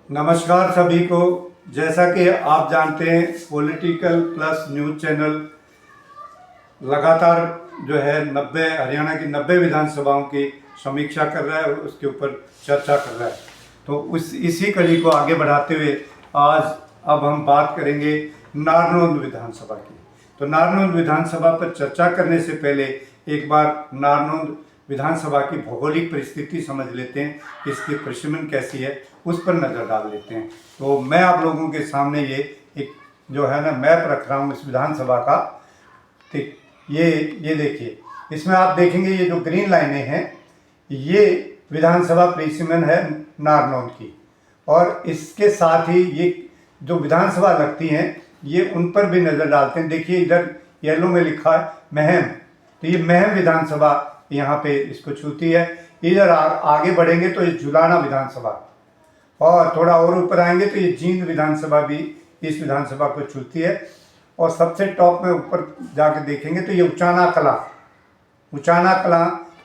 नमस्कार सभी को। जैसा कि आप जानते हैं, पॉलिटिकल प्लस न्यूज़ चैनल लगातार जो है 90 हरियाणा की 90 विधानसभाओं की समीक्षा कर रहा है और उसके ऊपर चर्चा कर रहा है। तो इसी कड़ी को आगे बढ़ाते हुए अब हम बात करेंगे नारनौंद विधानसभा की। तो नारनौंद विधानसभा पर चर्चा करने से पहले एक बार नारनौंद विधानसभा की भौगोलिक परिस्थिति समझ लेते हैं, इसकी परिसीमन कैसी है उस पर नज़र डाल लेते हैं। तो मैं आप लोगों के सामने ये एक जो है ना मैप रख रहा हूँ इस विधानसभा का। ठीक, ये देखिए, इसमें आप देखेंगे ये जो ग्रीन लाइनें हैं ये विधानसभा परिसीमन है नारनौंद की, और इसके साथ ही ये जो विधानसभा लगती हैं ये उन पर भी नज़र डालते हैं। देखिए इधर येलो में लिखा है महम, तो ये महम विधानसभा यहाँ पे इसको छूती है। इधर आगे बढ़ेंगे तो ये जुलाना विधानसभा, और थोड़ा और ऊपर आएंगे तो ये जींद विधानसभा भी इस विधानसभा को छूती है। और सबसे टॉप में ऊपर जाके देखेंगे तो ये उचाना कलां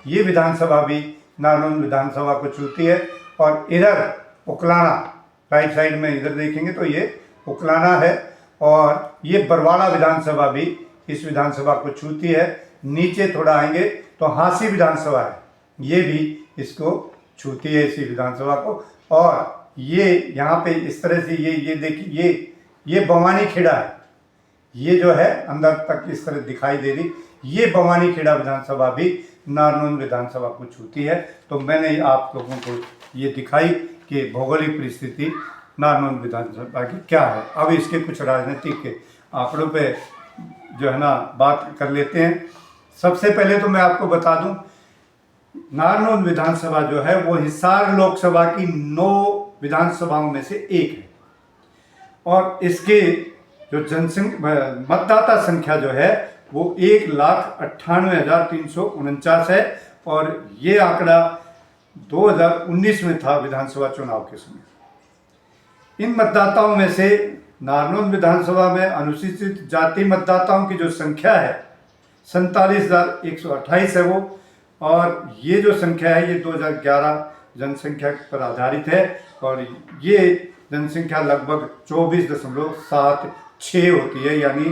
ये विधानसभा भी नारनौंद विधानसभा को छूती है। और इधर उकलाना राइट साइड में इधर देखेंगे तो ये उकलाना है, और ये बरवाड़ा विधानसभा भी इस विधानसभा को छूती है। नीचे थोड़ा आएंगे तो हांसी विधानसभा है, ये भी इसको छूती है इसी विधानसभा को। और ये यहाँ पे इस तरह से ये देखिए ये भवानी खेड़ा है, ये जो है अंदर तक इस तरह दिखाई दे रही, ये भवानी खेड़ा विधानसभा भी नारनौंद विधानसभा को छूती है। तो मैंने आप लोगों को ये दिखाई कि भौगोलिक परिस्थिति नारनौंद विधानसभा की क्या है। अब इसके कुछ राजनीतिक के आंकड़ों पे जो है ना बात कर लेते हैं। सबसे पहले तो मैं आपको बता दूं, नारनौंद विधानसभा जो है वो हिसार लोकसभा की 9 विधानसभाओं में से एक है, और इसके जो मतदाता संख्या जो है वो 1,98,349 है, और ये आंकड़ा 2019 में था विधानसभा चुनाव के समय। इन मतदाताओं में से नारनौंद विधानसभा में अनुसूचित जाति मतदाताओं की जो संख्या है 47,128 है वो, और ये जो संख्या है ये 2011 जनसंख्या पर आधारित है, और ये जनसंख्या लगभग 24.76 होती है, यानी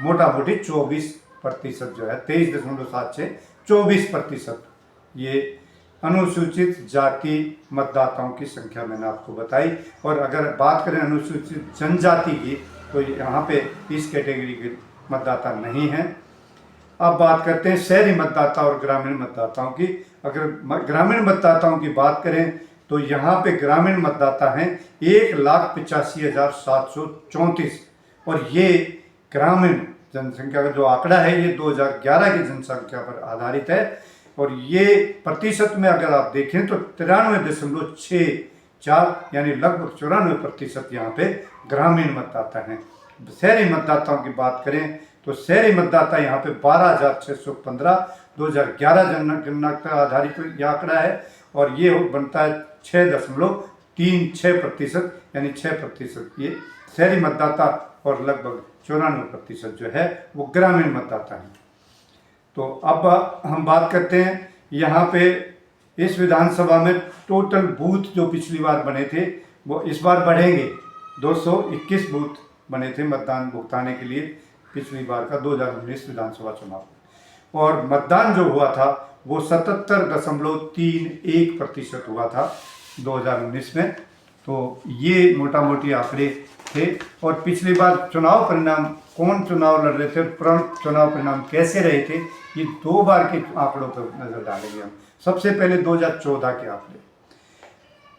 मोटा मोटी 24% जो है 23.76 24% ये अनुसूचित जाति मतदाताओं की संख्या मैंने आपको बताई। और अगर बात करें अनुसूचित जनजाति की तो यहाँ पे इस कैटेगरी के मतदाता नहीं हैं। अब बात करते हैं शहरी मतदाता और ग्रामीण मतदाताओं की। अगर ग्रामीण मतदाताओं की बात करें तो यहाँ पे ग्रामीण मतदाता हैं 1,85,734, और ये ग्रामीण जनसंख्या का जो आंकड़ा है ये 2011 की जनसंख्या पर आधारित है। और ये प्रतिशत में अगर आप देखें तो 93.64 यानी लगभग 94% यहाँ पे ग्रामीण मतदाता हैं। शहरी मतदाताओं की बात करें तो शहरी मतदाता यहाँ पे 12,615 2011 जनगणना पर आधारित यह आंकड़ा है, और ये बनता है 6.36% यानी 6% ये शहरी मतदाता, और लगभग 94% जो है वो ग्रामीण मतदाता हैं। तो अब हम बात करते हैं यहाँ पे इस विधानसभा में टोटल बूथ जो पिछली बार बने थे वो इस बार बढ़ेंगे। 221 बूथ बने थे मतदान भुगताने के लिए पिछली बार का 2019 विधानसभा चुनाव, और मतदान जो हुआ था वो 77.31% हुआ था 2019 में। तो ये मोटा मोटी आंकड़े थे। और पिछली बार चुनाव परिणाम कौन चुनाव लड़ रहे थे, चुनाव परिणाम कैसे रहे थे, ये 2 बार के आंकड़ों पर नजर डालेंगे हम। सबसे पहले 2014 के आंकड़े।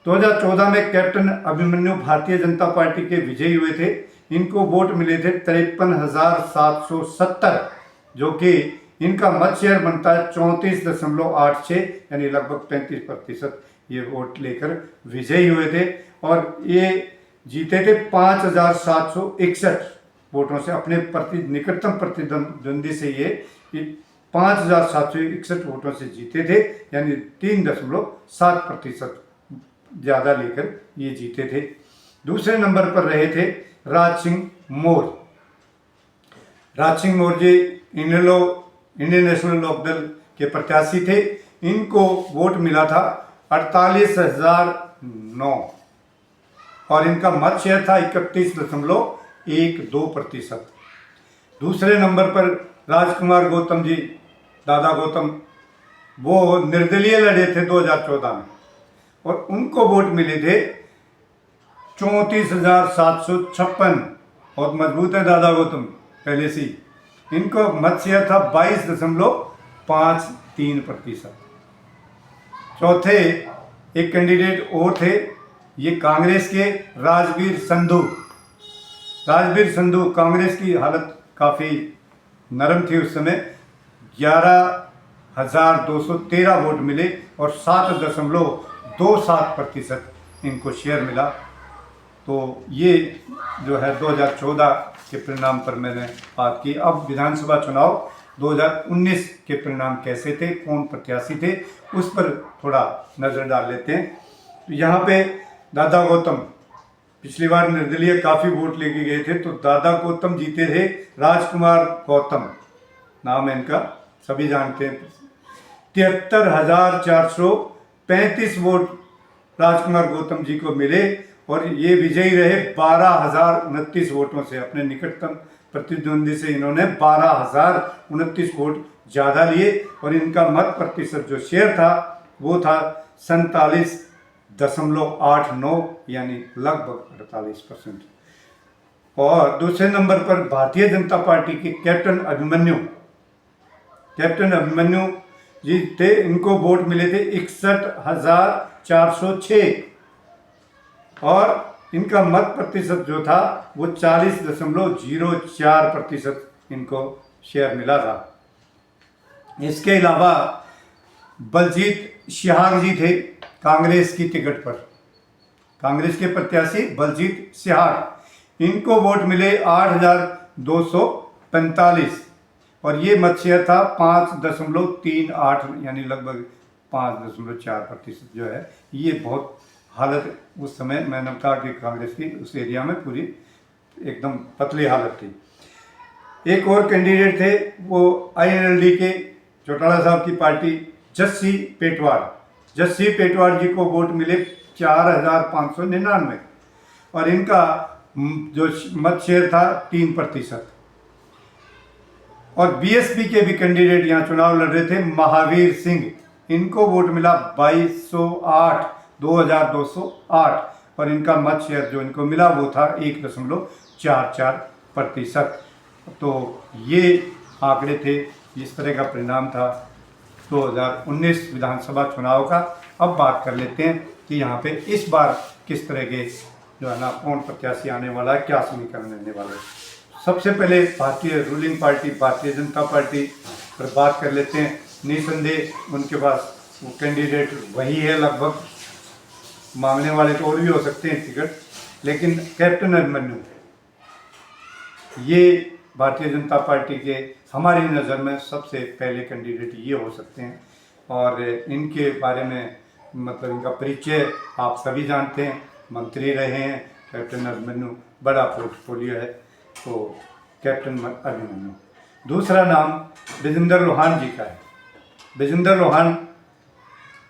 2014 में कैप्टन अभिमन्यु भारतीय जनता पार्टी के विजयी हुए थे। इनको वोट मिले थे 53,770, जो कि इनका मत शेयर बनता है 34.86 यानी लगभग 35% ये वोट लेकर विजयी हुए थे। और ये जीते थे 5,761 वोटों से, अपने निकटतम प्रतिद्वंदी से ये 5,761 वोटों से जीते थे, यानी 3.7% ज़्यादा लेकर ये जीते थे। दूसरे नंबर पर रहे थे राज सिंह मौर्य जी इंडियन नेशनल लोकदल के प्रत्याशी थे। इनको वोट मिला था 48,009, और इनका मत शेयर था 31.12%। दूसरे नंबर पर राजकुमार गौतम जी, दादा गौतम, वो निर्दलीय लड़े थे 2014 में और उनको वोट मिले थे 34,756। बहुत मजबूत है दादा गौतम पहले से ही। इनको मत शेयर था 22.53%। चौथे एक कैंडिडेट और थे, ये कांग्रेस के राजवीर संधू। राजवीर संधू, कांग्रेस की हालत काफ़ी नरम थी उस समय। 11,213 वोट मिले और 7.27% इनको शेयर मिला। तो ये जो है 2014 के परिणाम पर मैंने बात की। अब विधानसभा चुनाव 2019 के परिणाम कैसे थे, कौन प्रत्याशी थे, उस पर थोड़ा नज़र डाल लेते हैं। तो यहाँ पे दादा गौतम पिछली बार निर्दलीय काफ़ी वोट लेके गए थे, तो दादा गौतम जीते थे। राजकुमार गौतम नाम है इनका, सभी जानते हैं। 73,435 वोट राजकुमार गौतम जी को मिले और ये विजयी रहे 12,029 वोटों से। अपने निकटतम प्रतिद्वंदी से इन्होंने 12,029 वोट ज़्यादा लिए और इनका मत प्रतिशत जो शेयर था वो था 47.89, यानी लगभग 48%। और दूसरे नंबर पर भारतीय जनता पार्टी के कैप्टन अभिमन्यु जी थे। इनको वोट मिले थे 61,406 और इनका मत प्रतिशत जो था वो 40.04% इनको शेयर मिला था। इसके अलावा बलजीत सिहाग जी थे कांग्रेस की टिकट पर, कांग्रेस के प्रत्याशी बलजीत सिहाग। इनको वोट मिले 8,245 और ये मत शेयर था 5.38, यानी लगभग 5.4% जो है। ये बहुत हालत उस समय मैंने कहा कि कांग्रेस की उस एरिया में पूरी एकदम पतली हालत थी। एक और कैंडिडेट थे, वो INLD के चौटाला साहब की पार्टी, जस्सी पेटवार जी को वोट मिले 4,599 और इनका जो मत शेयर था 3%। और BSP के भी कैंडिडेट यहाँ चुनाव लड़ रहे थे, महावीर सिंह। इनको वोट मिला 2,208 और इनका मत शेयर जो इनको मिला वो था 1.44%। तो ये आंकड़े थे, इस तरह का परिणाम था 2019 विधानसभा चुनाव का। अब बात कर लेते हैं कि यहाँ पे इस बार किस तरह के जो है ना कौन प्रत्याशी आने वाला है, क्या समीकरण रहने वाला है। सबसे पहले भारतीय ruling party Bharatiya Janata party पर बात कर लेते हैं। निसंदेह उनके पास वो कैंडिडेट वही है, लगभग मांगने वाले तो और भी हो सकते हैं टिकट, लेकिन कैप्टन अभिमन्यु ये भारतीय जनता पार्टी के हमारी नज़र में सबसे पहले कैंडिडेट ये हो सकते हैं। और इनके बारे में मतलब इनका परिचय आप सभी जानते हैं, मंत्री रहे हैं कैप्टन अभिमन्यु, बड़ा पोर्टफोलियो है, तो कैप्टन अभिमन्यु। दूसरा नाम विजेंद्र लोहान जी का है। विजेंद्र लोहान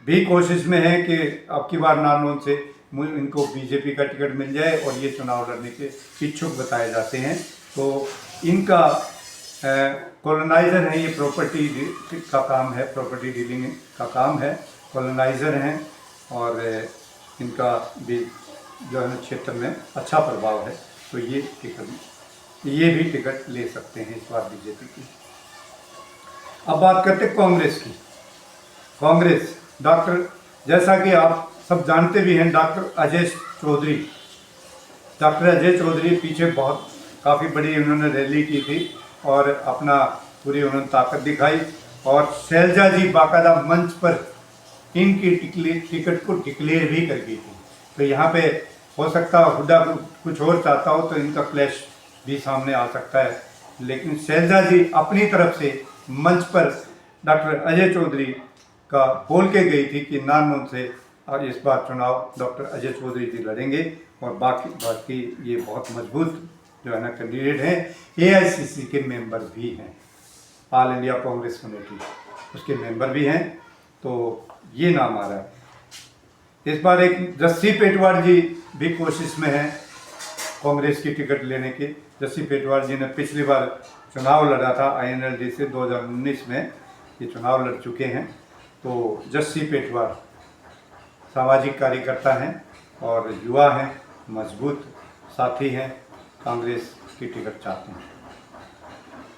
भी कोशिश में है कि अब की बार नानों से इनको बीजेपी का टिकट मिल जाए और ये चुनाव लड़ने के इच्छुक बताए जाते हैं। तो इनका कॉलोनाइज़र है, ये प्रॉपर्टी का काम है, प्रॉपर्टी डीलिंग का काम है, कॉलोनाइज़र हैं और इनका भी जो है क्षेत्र में अच्छा प्रभाव है। तो ये भी टिकट ले सकते हैं इस बार बीजेपी की। अब बात करते हैं कांग्रेस की। कांग्रेस डॉक्टर, जैसा कि आप सब जानते भी हैं, डॉक्टर अजय चौधरी पीछे बहुत काफ़ी बड़ी उन्होंने रैली की थी और अपना पूरी उन्होंने ताकत दिखाई और शैलजा जी बाकायदा मंच पर इनकी टिकट को डिक्लेयर भी कर गई थी। तो यहाँ पे हो सकता है हुड्डा कुछ और चाहता हो तो इनका क्लैश भी सामने आ सकता है, लेकिन शैलजा जी अपनी तरफ से मंच पर डॉक्टर अजय चौधरी का बोल के गई थी कि नानमन से और इस बार चुनाव डॉक्टर अजय चौधरी जी लड़ेंगे और बाकी ये बहुत मजबूत जो है ना कैंडिडेट हैं। AICC के मेंबर भी हैं, ऑल इंडिया कांग्रेस कमेटी उसके मेंबर भी हैं, तो ये नाम आ रहा है। इस बार एक जस्सी पेटवार जी भी कोशिश में हैं कांग्रेस की टिकट लेने की। जस्सी पेटवार जी ने पिछली बार चुनाव लड़ा था INLD से 2019 में, ये चुनाव लड़ चुके हैं। तो जस्सी पेटवार सामाजिक कार्यकर्ता हैं और युवा हैं, मजबूत साथी हैं, कांग्रेस की टिकट चाहते हैं।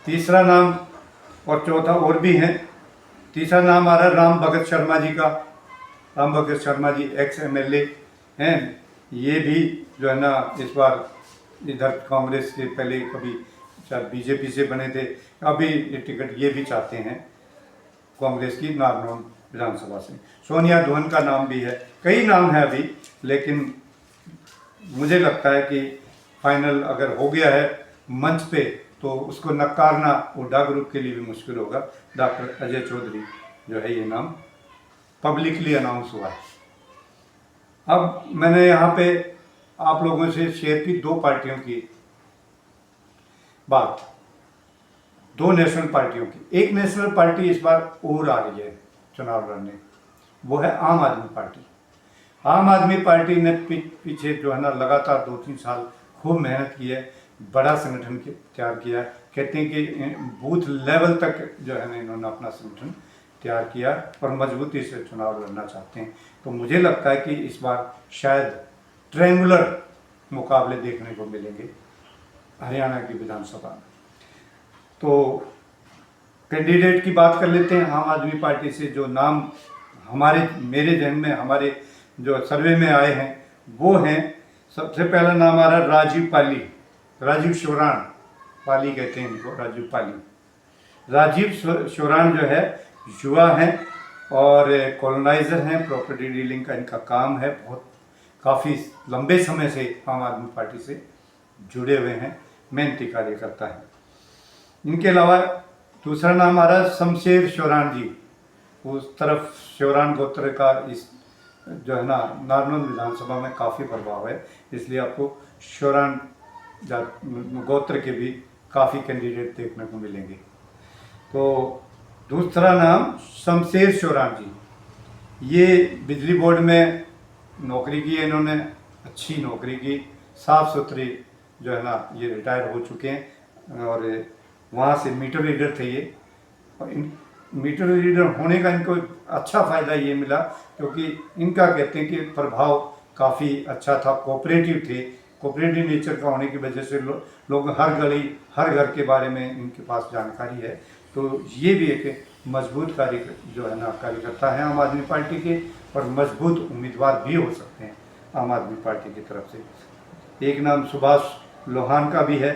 तीसरा नाम और चौथा और भी हैं। तीसरा नाम आ रहा है राम भगत शर्मा जी का। राम भगत शर्मा जी एक्स MLA हैं। ये भी जो है ना इस बार इधर कांग्रेस के पहले कभी शायद BJP से बने थे, अभी ये टिकट ये भी चाहते हैं कांग्रेस की नारनौल विधानसभा से। सोनिया धवन का नाम भी है। कई नाम है अभी, लेकिन मुझे लगता है कि फाइनल अगर हो गया है मंच पे तो उसको नकारना हुड्डा ग्रुप के लिए भी मुश्किल होगा। डॉक्टर अजय चौधरी जो है ये नाम पब्लिकली अनाउंस हुआ है। अब मैंने यहाँ पे आप लोगों से शेयर की 2 पार्टियों की बात, 2 नेशनल पार्टियों की। एक नेशनल पार्टी इस बार और आ रही है चुनाव लड़ने, वो है आम आदमी पार्टी। आम आदमी पार्टी ने पीछे जो है ना लगातार 2-3 साल खूब मेहनत की है, बड़ा संगठन तैयार किया। कहते हैं कि बूथ लेवल तक जो है ना इन्होंने अपना संगठन तैयार किया और मजबूती से चुनाव लड़ना चाहते हैं। तो मुझे लगता है कि इस बार शायद ट्रायंगुलर मुकाबले देखने को मिलेंगे हरियाणा की विधानसभा में। तो कैंडिडेट की बात कर लेते हैं। आम आदमी पार्टी से जो नाम मेरे जहन में, हमारे जो सर्वे में आए हैं वो हैं, सबसे पहला नाम आ रहा है राजीव पाली, राजीव शोराण, पाली कहते हैं इनको, राजीव पाली। राजीव शोराण जो है युवा हैं और कॉलोनाइजर हैं, प्रॉपर्टी डीलिंग का इनका काम है, बहुत काफ़ी लंबे समय से आम आदमी पार्टी से जुड़े हुए हैं, मेहनती कार्यकर्ता हैं। इनके अलावा दूसरा नाम आ रहा है शमशेर शोराण जी। उस तरफ शोराण गोत्र का इस जो है ना नारनौल विधानसभा में काफ़ी प्रभाव है, इसलिए आपको शोराण गोत्र के भी काफ़ी कैंडिडेट देखने को मिलेंगे। तो दूसरा नाम शमशेर शोराण जी, ये बिजली बोर्ड में नौकरी की है इन्होंने, अच्छी नौकरी की, साफ़ सुथरी जो है ना, ये रिटायर हो चुके हैं और वहाँ से मीटर रीडर थे ये। और मीटर रीडर होने का इनको अच्छा फ़ायदा ये मिला क्योंकि इनका कहते हैं कि प्रभाव काफ़ी अच्छा था, कोऑपरेटिव थे। कोऑपरेटिव नेचर का होने की वजह से लोग हर गली हर घर के बारे में इनके पास जानकारी है। तो ये भी एक मजबूत कार्यकर्ता है आम आदमी पार्टी के और मजबूत उम्मीदवार भी हो सकते हैं आम आदमी पार्टी की तरफ से। एक नाम सुभाष लोहान का भी है।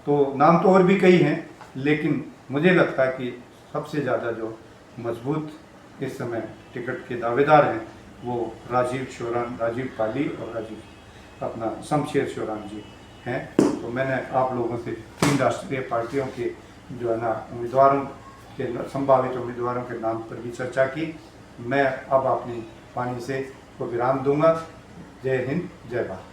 तो नाम तो और भी कई हैं, लेकिन मुझे लगता है कि सबसे ज़्यादा जो मजबूत इस समय टिकट के दावेदार हैं वो राजीव शोराण, राजीव पाली और अपना शमशेर शोराण जी हैं। तो मैंने आप लोगों से 3 राष्ट्रीय पार्टियों के जो है ना उम्मीदवारों के, संभावित उम्मीदवारों के नाम पर भी चर्चा की। मैं अब अपनी वाणी से को विराम दूंगा। जय हिंद, जय भारत।